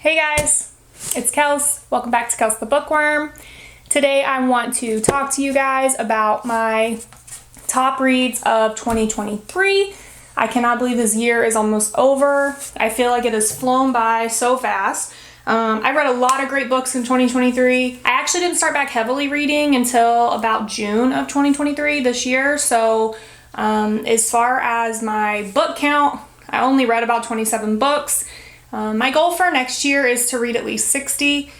Hey guys, it's Kels. Welcome back to Kels the Bookworm. Today I want to talk to you guys about my top reads of 2023. I cannot believe this year is almost over. I feel like it has flown by so fast. I read a lot of great books in 2023. I actually didn't start back heavily reading until about June of 2023 this year. So as far as my book count, I only read about 27 books. My goal for next year is to read at least 60.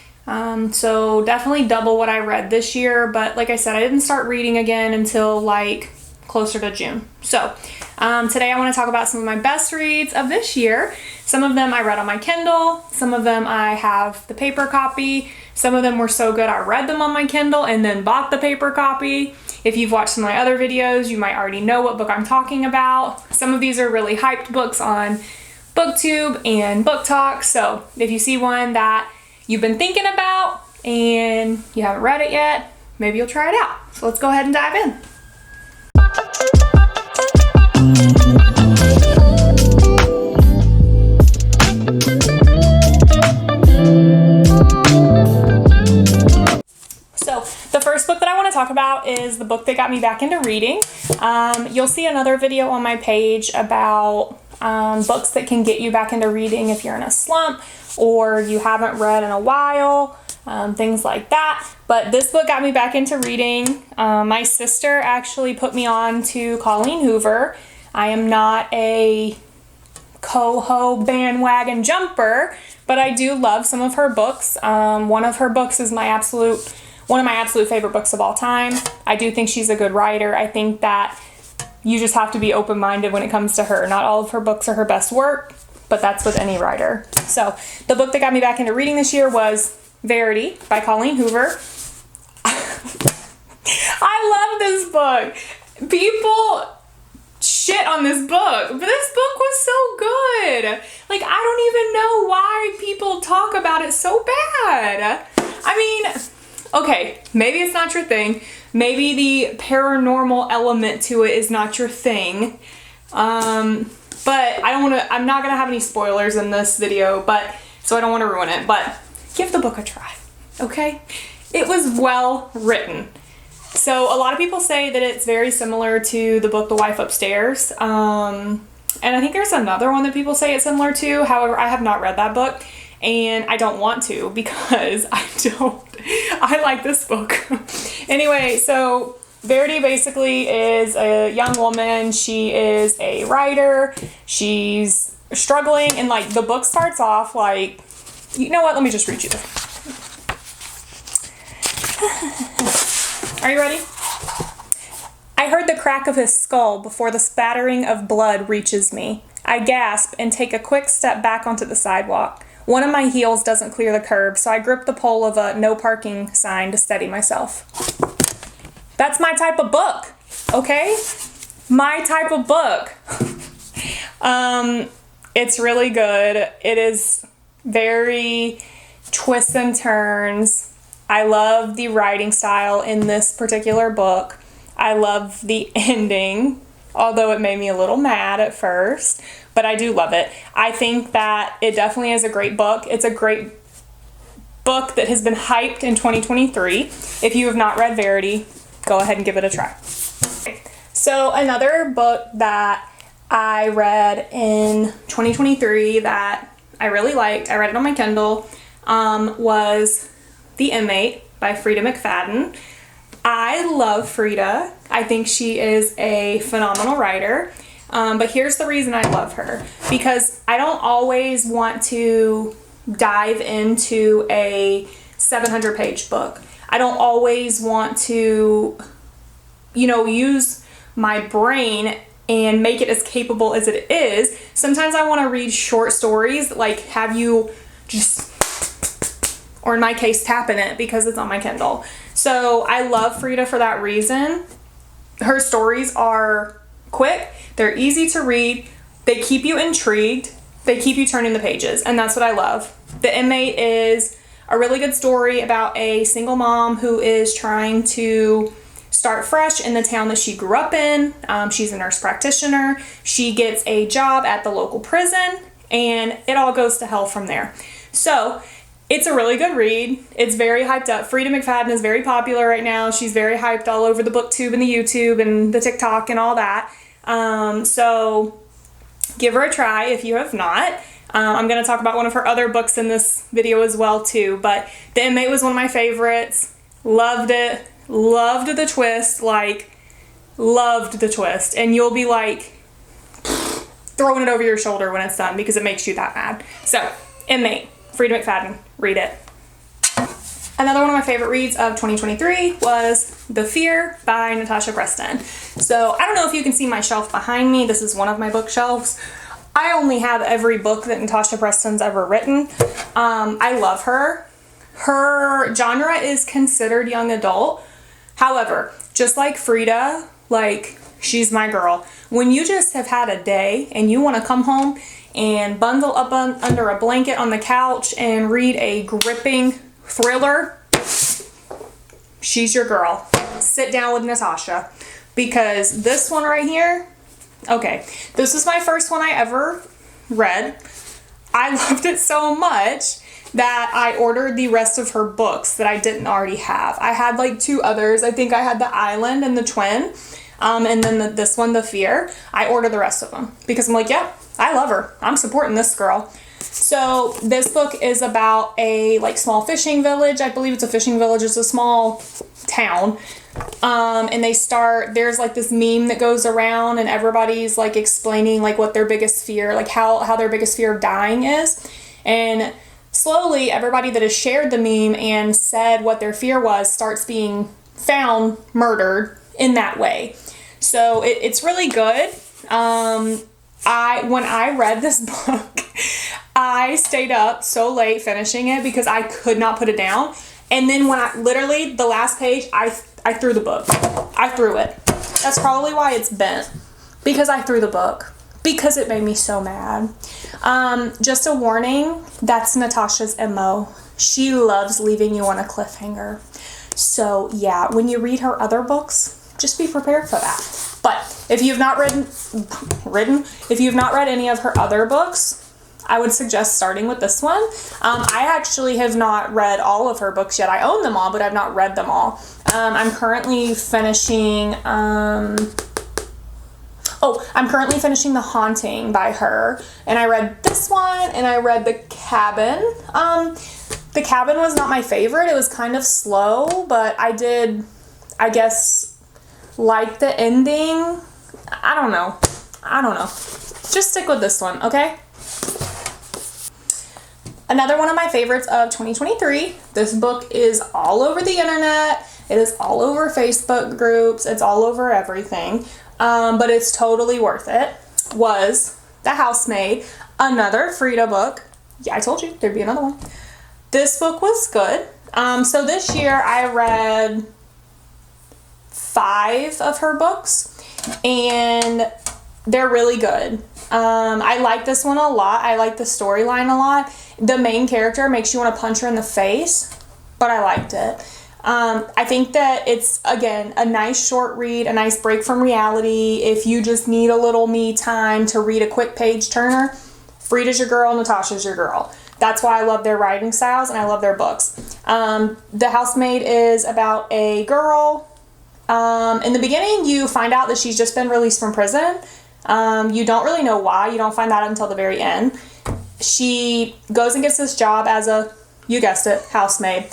So definitely double what I read this year. But like I said, I didn't start reading again until like closer to June. So today I want to talk about some of my best reads of this year. Some of them I read on my Kindle. Some of them I have the paper copy. Some of them were so good I read them on my Kindle and then bought the paper copy. If you've watched some of my other videos, you might already know what book I'm talking about. Some of these are really hyped books on BOOKTUbe and Book Talk. So if you see one that you've been thinking about and you haven't read it yet, maybe you'll try it out. So let's go ahead and dive in. So the first book that I want to talk about is the book that got me back into reading. You'll see another video on my page about books that can get you back into reading if you're in a slump or you haven't read in a while, things like that. But this book got me back into reading. My sister actually put me on to Colleen Hoover. I am not a coho bandwagon jumper, but I do love some of her books. One of her books is one of my absolute favorite books of all time. I do think she's a good writer. I think that you just have to be open-minded when it comes to her. Not all of her books are her best work, but that's with any writer. So the book that got me back into reading this year was Verity by Colleen Hoover. I love this book. People shit on this book, but this book was so good. Like, I don't even know why people talk about it so bad. I mean, okay, maybe it's not your thing. Maybe the paranormal element to it is not your thing. But I'm not gonna have any spoilers in this video, so I don't want to ruin it, but give the book a try, okay? It was well written. So a lot of people say that it's very similar to the book The Wife Upstairs. And I think there's another one that people say it's similar to. However, I have not read that book. And I don't want to because I like this book. Anyway, so Verity basically is a young woman. She is a writer. She's struggling, and like the book starts off like, you know what? Let me just read you this. Are you ready? I heard the crack of his skull before the spattering of blood reaches me. I gasp and take a quick step back onto the sidewalk. One of my heels doesn't clear the curb, so I grip the pole of a no parking sign to steady myself. That's my type of book, okay? My type of book. It's really good. It is very twists and turns. I love the writing style in this particular book. I love the ending, although it made me a little mad at first. But I do love it. I think that it definitely is a great book. It's a great book that has been hyped in 2023. If you have not read Verity, go ahead and give it a try. So another book that I read in 2023 that I really liked, I read it on my Kindle, was The Inmate by Frida McFadden. I love Frida. I think she is a phenomenal writer. But here's the reason I love her. Because I don't always want to dive into a 700-page book. I don't always want to, use my brain and make it as capable as it is. Sometimes I want to read short stories, like have you just, or in my case, tap in it because it's on my Kindle. So I love Frida for that reason. Her stories are quick, they're easy to read, they keep you intrigued, they keep you turning the pages, and that's what I love. The Inmate is a really good story about a single mom who is trying to start fresh in the town that she grew up in. She's a nurse practitioner. She gets a job at the local prison, and it all goes to hell from there. So it's a really good read. It's very hyped up. Frida McFadden is very popular right now. She's very hyped all over the BookTube and the YouTube and the TikTok and all that. So give her a try if you have not. I'm going to talk about one of her other books in this video as well too, but The Inmate was one of my favorites. Loved it. Loved the twist. Like, loved the twist. And you'll be like throwing it over your shoulder when it's done because it makes you that mad. So, Inmate, Frida McFadden, read it. Another one of my favorite reads of 2023 was The Fear by Natasha Preston. So I don't know if you can see my shelf behind me. This is one of my bookshelves. I only have every book that Natasha Preston's ever written. I love her. Her genre is considered young adult. However, just like Frida, like, she's my girl. When you just have had a day and you want to come home and bundle up under a blanket on the couch and read a gripping thriller, she's your girl. Sit down with Natasha, because this one right here, okay, this was my first one I ever read. I loved it so much that I ordered the rest of her books that I didn't already have. I had like 2 others. I think I had The Island and The Twin, and then this one, The Fear. I ordered the rest of them because I'm like, yep, I love her. I'm supporting this girl. So this book is about a like small fishing village. I believe it's a fishing village. It's a small town. And there's like this meme that goes around and everybody's like explaining like what their biggest fear, like how their biggest fear of dying is. And slowly everybody that has shared the meme and said what their fear was starts being found murdered in that way. So it's really good. When I read this book, I stayed up so late finishing it because I could not put it down. And then when literally the last page, I threw the book. I threw it. That's probably why it's bent, because I threw the book, because it made me so mad. Just a warning, that's Natasha's MO. She loves leaving you on a cliffhanger. So yeah, when you read her other books, just be prepared for that. But if you've not read any of her other books, I would suggest starting with this one. I actually have not read all of her books yet. I own them all, but I've not read them all. I'm currently finishing The Haunting by her, and I read this one, and I read The Cabin. The Cabin was not my favorite. It was kind of slow, but I did, I guess, like the ending. I don't know. Just stick with this one, okay? Another one of my favorites of 2023. This book is all over the internet. It is all over Facebook groups. It's all over everything. But it's totally worth it. Was The Housemaid, another Frida book. Yeah, I told you there'd be another one. This book was good. So this year I read 5 of her books, and they're really good. I like this one a lot. I like the storyline a lot. The main character makes you want to punch her in the face, but I liked it. I think that it's, again, a nice short read, a nice break from reality. If you just need a little me time to read a quick page turner, Frida's your girl, Natasha's your girl. That's why I love their writing styles and I love their books. The Housemaid is about a girl. In the beginning, you find out that she's just been released from prison. You don't really know why. You don't find that out until the very end. She goes and gets this job as a, you guessed it, housemaid,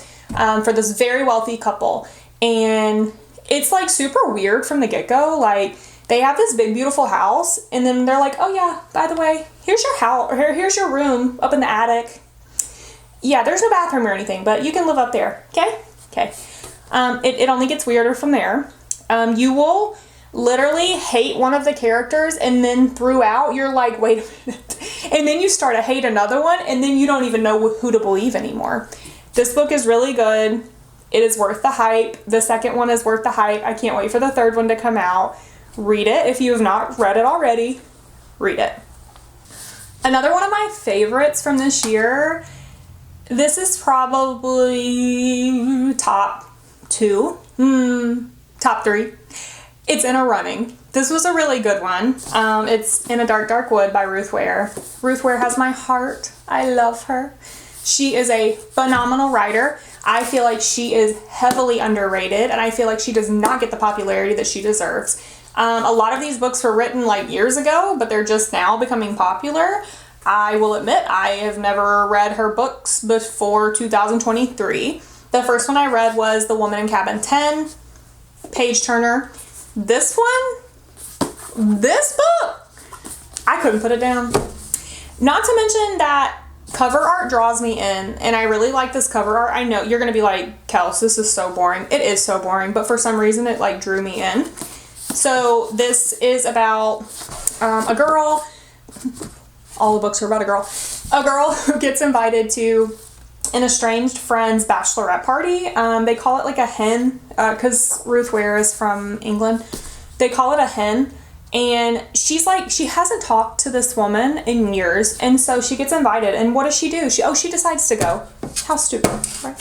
for this very wealthy couple. And it's like super weird from the get-go. Like, they have this big, beautiful house, and then they're like, oh yeah, by the way, here's your house, here's your room up in the attic. Yeah, there's no bathroom or anything, but you can live up there. Okay? Okay. It only gets weirder from there. You will literally hate one of the characters, and then throughout you're like, wait a minute. And then you start to hate another one, and then you don't even know who to believe anymore. This book is really good. It is worth the hype. The second one is worth the hype. I can't wait for the third one to come out. Read it. If you have not read it already, read it. Another one of my favorites from this year, this is probably top 2, top 3. It's In a Running. This was a really good one. It's In a Dark, Dark Wood by Ruth Ware. Ruth Ware has my heart. I love her. She is a phenomenal writer. I feel like she is heavily underrated, and I feel like she does not get the popularity that she deserves. A lot of these books were written like years ago, but they're just now becoming popular. I will admit I have never read her books before 2023. The first one I read was The Woman in Cabin 10, Page Turner. This book, I couldn't put it down. Not to mention that cover art draws me in, and I really like this cover art. I know you're going to be like, Kels, this is so boring. It is so boring, but for some reason it like drew me in. So this is about a girl. All the books are about a girl. A girl who gets invited to an estranged friend's bachelorette party. They call it like a hen, because Ruth Ware is from England. They call it a hen. And she's like, she hasn't talked to this woman in years. And so she gets invited. And what does she do? She decides to go. How stupid, right?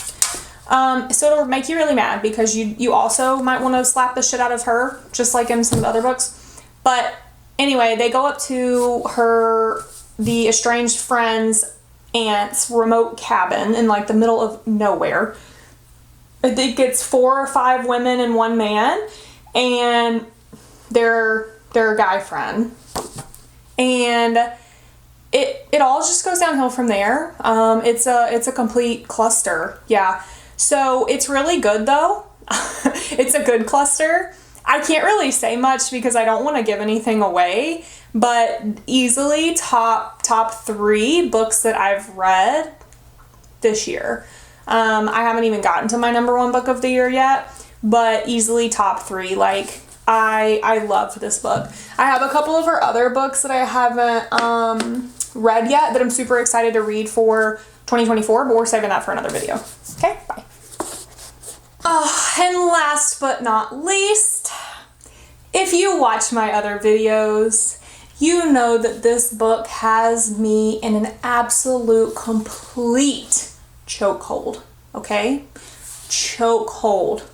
So it'll make you really mad because you also might want to slap the shit out of her, just like in some other books. But anyway, they go up to the estranged friend's aunt's remote cabin in like the middle of nowhere. It gets 4 or 5 women and 1 man, and their guy friend. And it all just goes downhill from there. It's a complete cluster. Yeah. So it's really good though. It's a good cluster. I can't really say much because I don't want to give anything away, but easily top 3 books that I've read this year. I haven't even gotten to my number 1 book of the year yet, but easily top 3. Like, I loved this book. I have a couple of her other books that I haven't read yet that I'm super excited to read for 2024, but we're saving that for another video. Okay, bye. And last but not least, if you watch my other videos, you know that this book has me in an absolute complete chokehold, okay? Chokehold.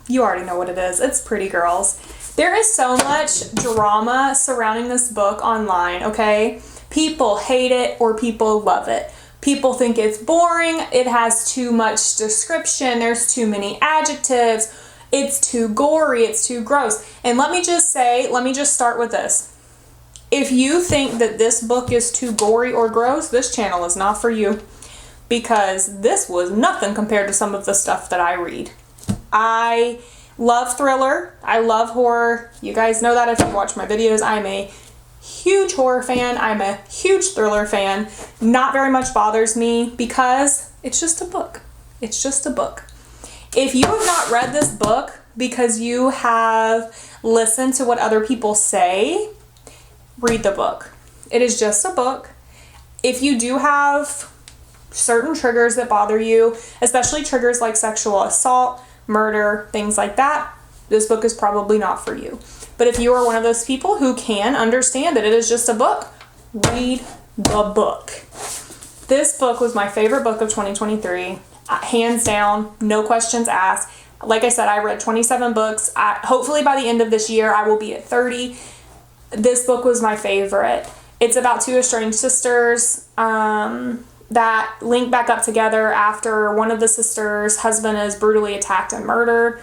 You already know what it is. It's Pretty Girls. There is so much drama surrounding this book online, okay? People hate it or people love it. People think it's boring. It has too much description. There's too many adjectives. It's too gory. It's too gross. And let me just start with this. If you think that this book is too gory or gross, this channel is not for you, because this was nothing compared to some of the stuff that I read. I love thriller. I love horror. You guys know that if you watch my videos. I'm a huge horror fan. I'm a huge thriller fan. Not very much bothers me because it's just a book. It's just a book. If you have not read this book because you have listened to what other people say, read the book. It is just a book. If you do have certain triggers that bother you, especially triggers like sexual assault, murder, things like that, this book is probably not for you. But if you are one of those people who can understand that it is just a book, read the book. This book was my favorite book of 2023. Hands down, no questions asked. Like I said, I read 27 books. Hopefully by the end of this year, I will be at 30. This book was my favorite. It's about 2 estranged sisters that link back up together after one of the sisters' husband is brutally attacked and murdered.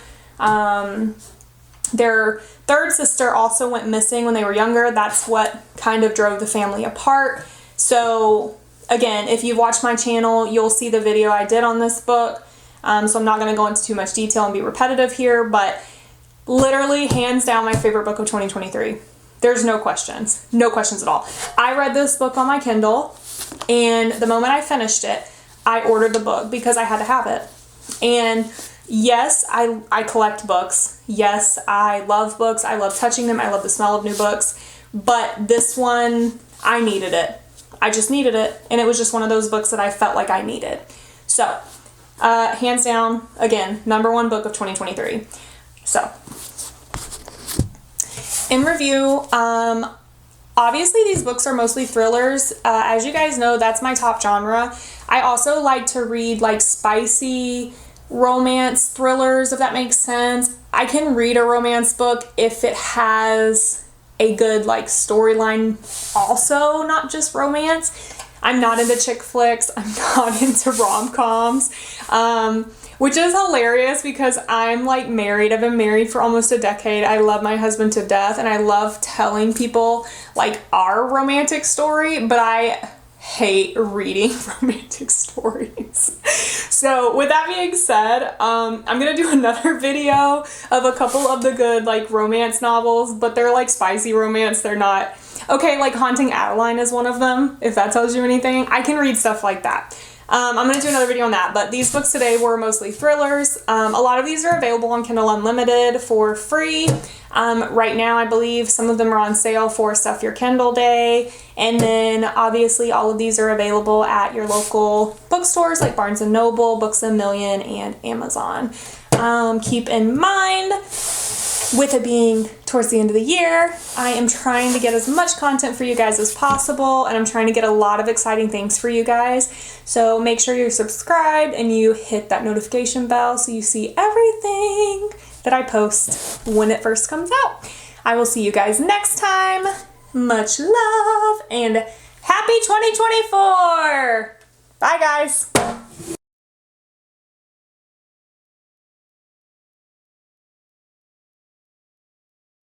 Their third sister also went missing when they were younger. That's what kind of drove the family apart. So again, if you've watched my channel, you'll see the video I did on this book. So I'm not going to go into too much detail and be repetitive here, but literally hands down my favorite book of 2023. There's no questions. No questions at all. I read this book on my Kindle, and the moment I finished it, I ordered the book because I had to have it. And yes, I collect books. Yes, I love books. I love touching them. I love the smell of new books. But this one, I needed it. I just needed it. And it was just one of those books that I felt like I needed. So, hands down, again, number 1 book of 2023. So, in review, obviously these books are mostly thrillers. As you guys know, that's my top genre. I also like to read like spicy romance thrillers, if that makes sense. I can read a romance book if it has a good like storyline also, not just romance. I'm not into chick flicks. I'm not into rom-coms. Which is hilarious because I'm like married. I've been married for almost a decade. I love my husband to death and I love telling people like our romantic story, but I hate reading romantic stories. So with that being said, I'm gonna do another video of a couple of the good like romance novels, but they're like spicy romance. They're not, okay, like Haunting Adeline is one of them, if that tells you anything. I can read stuff like that. I'm going to do another video on that, but these books today were mostly thrillers. A lot of these are available on Kindle Unlimited for free. Right now, I believe some of them are on sale for Stuff Your Kindle Day. And then obviously all of these are available at your local bookstores like Barnes & Noble, Books A Million, and Amazon. Keep in mind, with it being towards the end of the year, I am trying to get as much content for you guys as possible, and I'm trying to get a lot of exciting things for you guys. So make sure you're subscribed and you hit that notification bell so you see everything that I post when it first comes out. I will see you guys next time. Much love and happy 2024. Bye guys.